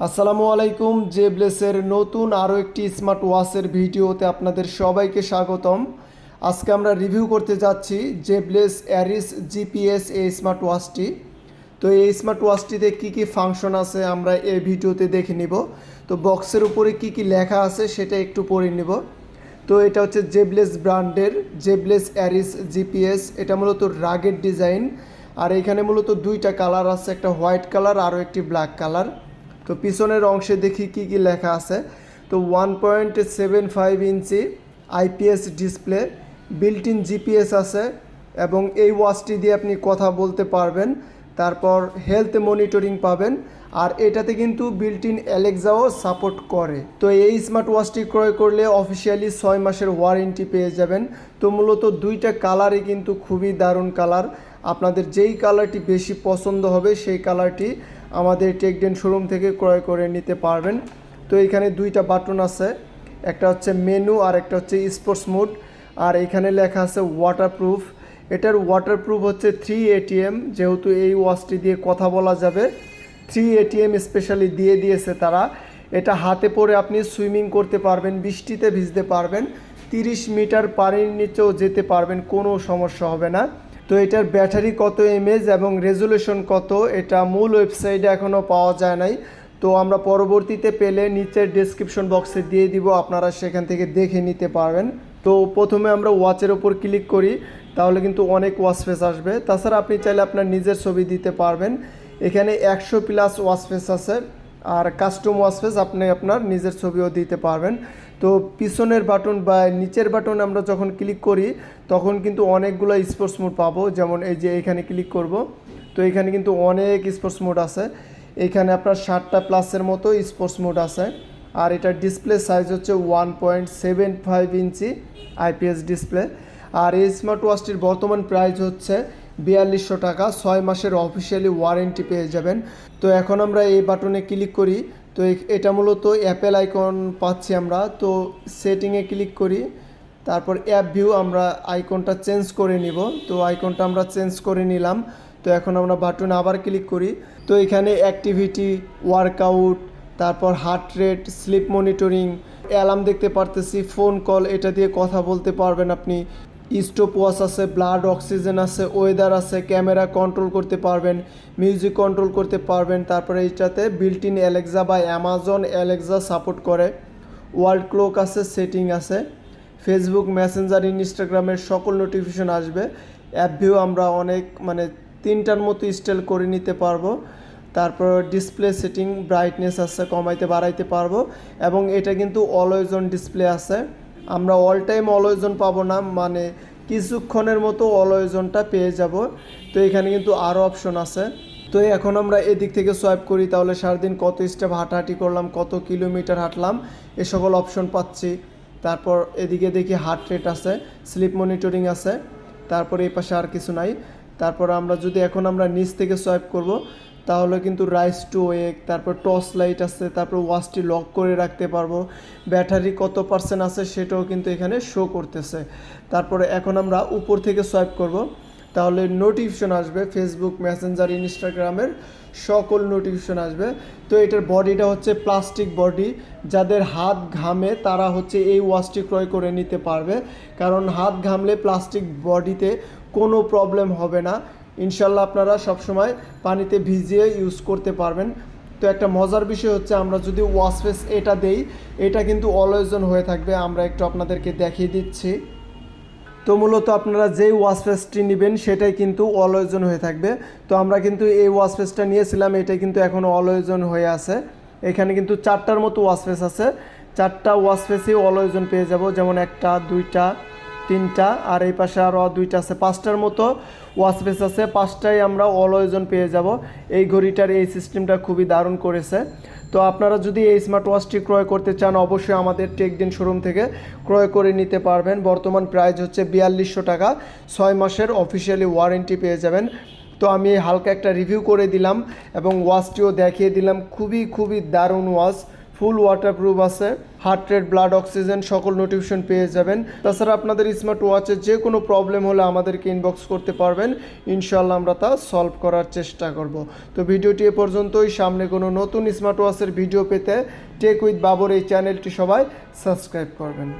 আসসালামু আলাইকুম। জেব্লেসের নতুন আরও একটি স্মার্ট ওয়াচের ভিডিওতে আপনাদের সবাইকে স্বাগতম। আজকে আমরা রিভিউ করতে যাচ্ছি জেব্লেস অ্যারিস জিপিএস এই স্মার্ট ওয়াচটি। তো এই স্মার্ট ওয়াচটিতে কী কী ফাংশন আছে আমরা এই ভিডিওতে দেখে নিব। তো বক্সের উপরে কী কী লেখা আছে সেটা একটু পড়ে নিব। তো এটা হচ্ছে জেব্লেস ব্র্যান্ডের জেব্লেস অ্যারিস জিপিএস। এটা মূলত রাগেড ডিজাইন, আর এখানে মূলত দুইটা কালার আছে, একটা হোয়াইট কালার আরও একটি ব্ল্যাক কালার। তো পিছনের অংশে দেখি কি কি লেখা আছে। তো 1.75 inch IPS display, built in GPS আছে এবং এই ওয়াচটি দিয়ে আপনি কথা বলতে পারবেন। তারপর হেলথ মনিটরিং পাবেন, আর এটাতে কিন্তু বিল্ট ইন অ্যালেক্সাও সাপোর্ট করে। তো এই স্মার্ট ওয়াচটি ক্রয় করলে অফিসিয়ালি 6 মাসের ওয়ারেন্টি পেয়ে যাবেন। তো মূলত দুইটা কালারই কিন্তু খুবই দারুণ কালার। আপনাদের যেই কালারটি বেশি পছন্দ হবে সেই কালারটি আমাদের টেকডেন শোরুম থেকে ক্রয় করে নিতে পারবেন। তো এখানে দুইটা বাটন আছে, একটা হচ্ছে মেনু আর একটা হচ্ছে স্পোর্টস মোড। আর এখানে লেখা আছে ওয়াটারপ্রুফ। এটার ওয়াটারপ্রুফ হচ্ছে 3 ATM, যেহেতু এই ওয়াচটি দিয়ে কথা বলা যাবে। 3 ATM স্পেশালি দিয়ে দিয়েছে তারা। এটা হাতে পরে আপনি সুইমিং করতে পারবেন, বৃষ্টিতে ভিজতে পারবেন, 30 মিটার পানির নিচেও যেতে পারবেন, কোনো সমস্যা হবে না। তো এটার ব্যাটারি কত এমএএইচ এবং রেজুলেশন কত, এটা মূল ওয়েবসাইটে এখনও পাওয়া যায় নাই। তো আমরা পরবর্তীতে পেলে নিচের ডেসক্রিপশন বক্সে দিয়ে দিব, আপনারা সেখান থেকে দেখে নিতে পারবেন। তো প্রথমে আমরা ওয়াচের ওপর ক্লিক করি, তাহলে কিন্তু অনেক ওয়াচ ফেস আসবে। তাছাড়া আপনি চাইলে আপনার নিজের ছবি দিতে পারবেন। এখানে 100+ ওয়াচ ফেস আছে, আর কাস্টম ওয়াচ ফেস আপনি আপনার নিজের ছবিও দিতে পারবেন। তো পিছনের বাটন বা নিচের বাটন আমরা যখন ক্লিক করি তখন কিন্তু অনেকগুলো স্পোর্টস মোড পাবো। যেমন এই যে এখানে ক্লিক করব, তো এখানে কিন্তু অনেক স্পোর্টস মোড আছে। এখানে আপনার 7+এর মতো স্পোর্টস মোড আছে। আর এটার ডিসপ্লে সাইজ হচ্ছে 1.75 ইঞ্চি আইপিএস ডিসপ্লে। আর এই স্মার্ট ওয়াচটির বর্তমান প্রাইস হচ্ছে 4200 টাকা। 6 মাসের অফিসিয়ালি ওয়ারেন্টি পেয়ে যাবেন। তো এখন আমরা এই বাটনে ক্লিক করি। তো এটা মূলত অ্যাপেল আইকন পাচ্ছি আমরা। তো সেটিংয়ে ক্লিক করি, তারপর অ্যাপ ভিউ আমরা আইকনটা চেঞ্জ করে নিব। তো আইকনটা আমরা চেঞ্জ করে নিলাম। তো এখন আমরা বাটনে আবার ক্লিক করি। তো এখানে অ্যাক্টিভিটি, ওয়ার্কআউট, তারপর heart rate, slip monitoring, alarm দেখতে পারতেছি, ফোন কল, এটা দিয়ে কথা বলতে পারবেন আপনি। স্টপ ওয়াচ আছে, ব্লাড অক্সিজেন আছে, ওয়েদার আছে, ক্যামেরা কন্ট্রোল করতে পারবেন, মিউজিক কন্ট্রোল করতে পারবেন। তারপরে এইটাতে বিল্ট ইন অ্যালেক্সা বা অ্যামাজন অ্যালেক্সা সাপোর্ট করে। ওয়ার্ল্ড ক্লক আছে, সেটিং আছে, ফেসবুক, মেসেঞ্জার, ইনস্টাগ্রামের সকল নোটিফিকেশন আসবে। অ্যাপ ভিউ আমরা অনেক 3টার মতো ইনস্টল করে নিতে পারবো। তারপর ডিসপ্লে সেটিং, ব্রাইটনেস আছে, কমাইতে বাড়াইতে পারবো। এবং এটা কিন্তু অলওয়েজ অন ডিসপ্লে আছে। আমরা অল টাইম অলওয়েজ অন পাবো না, কিছুক্ষণের মতো অলওয়েজ অনটা পেয়ে যাব। তো এখানে কিন্তু আরও অপশন আছে। তো এখন আমরা এদিক থেকে সোয়াইপ করি, তাহলে সারাদিন কত স্টেপ হাঁটাহাঁটি করলাম, কত কিলোমিটার হাঁটলাম, এ সকল অপশন পাচ্ছি। তারপর এদিকে দেখি হার্ট রেট আছে, স্লিপ মনিটরিং আছে। তারপর এই পাশে আর কিছু নাই। তারপর আমরা যদি এখন আমরা নিচ থেকে সোয়াইপ করব, তাহলে কিন্তু রাইস টু ওয়েক, তারপর টর্চ লাইট আছে, তারপর ওয়াচটি লক করে রাখতে পারবো। ব্যাটারি কত পার্সেন্ট আছে সেটাও কিন্তু এখানে শো করতেছে। তারপরে এখন আমরা উপর থেকে সোয়াইপ করব, তাহলে নোটিফিকেশন আসবে, ফেসবুক, মেসেঞ্জার, ইনস্টাগ্রামের সকল নোটিফিকেশন আসবে। তো এটার বডিটা হচ্ছে প্লাস্টিক বডি। যাদের হাত ঘামে তারা হচ্ছে এই ওয়াচটি ক্রয় করে নিতে পারবে, কারণ হাত ঘামলে প্লাস্টিক বডিতে কোনো প্রবলেম হবে না। ইনশাল্লাহ আপনারা সবসময় পানিতে ভিজিয়ে ইউজ করতে পারবেন। তো একটা মজার বিষয় হচ্ছে, আমরা যদি ওয়াশ ফেস এটা দেই, এটা কিন্তু অলওয়েজ অন হয়ে থাকবে। আমরা একটু আপনাদেরকে দেখিয়ে দিচ্ছি। তো মূলত আপনারা যেই ওয়াশ ফেসটি নেবেন সেটাই কিন্তু অলওয়েজ অন হয়ে থাকবে। তো আমরা কিন্তু এই ওয়াশ ফেসটা নিয়েছিলাম, এটাই কিন্তু এখনও অলওয়েজ অন হয়ে আছে। এখানে কিন্তু 4টার মতো ওয়াশ ফেস আছে। 4টা ওয়াশ ফেসই অলওয়েজ অন পেয়ে যাব, যেমন 1টা, 2টা, 3টা, আর এই পাশে আরও 2টা আছে। 5টার মতো ওয়াচ ফেস আছে, 5টাই আমরা অলওয়েজ অন পেয়ে যাব। এই ঘড়িটার এই সিস্টেমটা খুবই দারুণ করেছে। তো আপনারা যদি এই স্মার্ট ওয়াচটি ক্রয় করতে চান, অবশ্যই আমাদের টেকডেন শোরুম থেকে ক্রয় করে নিতে পারবেন। বর্তমান প্রাইস হচ্ছে 4200 টাকা। 6 মাসের অফিসিয়ালি ওয়ারেন্টি পেয়ে যাবেন। তো আমি হালকা একটা রিভিউ করে দিলাম এবং ওয়াচটিও দেখিয়ে দিলাম। খুবই দারুণ ওয়াচ, ফুল ওয়াটারপ্রুফ আছে, হার্ট রেট, ব্লাড অক্সিজেন সকল নোটিফিকেশন পেয়ে যাবেন। তাছাড়া আপনাদের স্মার্ট ওয়াচের যে কোনো প্রবলেম হলে আমাদেরকে ইনবক্স করতে পারবেন, ইনশাল্লাহ আমরা তা সলভ করার চেষ্টা করব। তো ভিডিওটি এ পর্যন্তই। সামনে কোনো নতুন স্মার্ট ওয়াচের ভিডিও পেতে টেক উইথ বাবর এই চ্যানেলটি সবাই সাবস্ক্রাইব করবেন।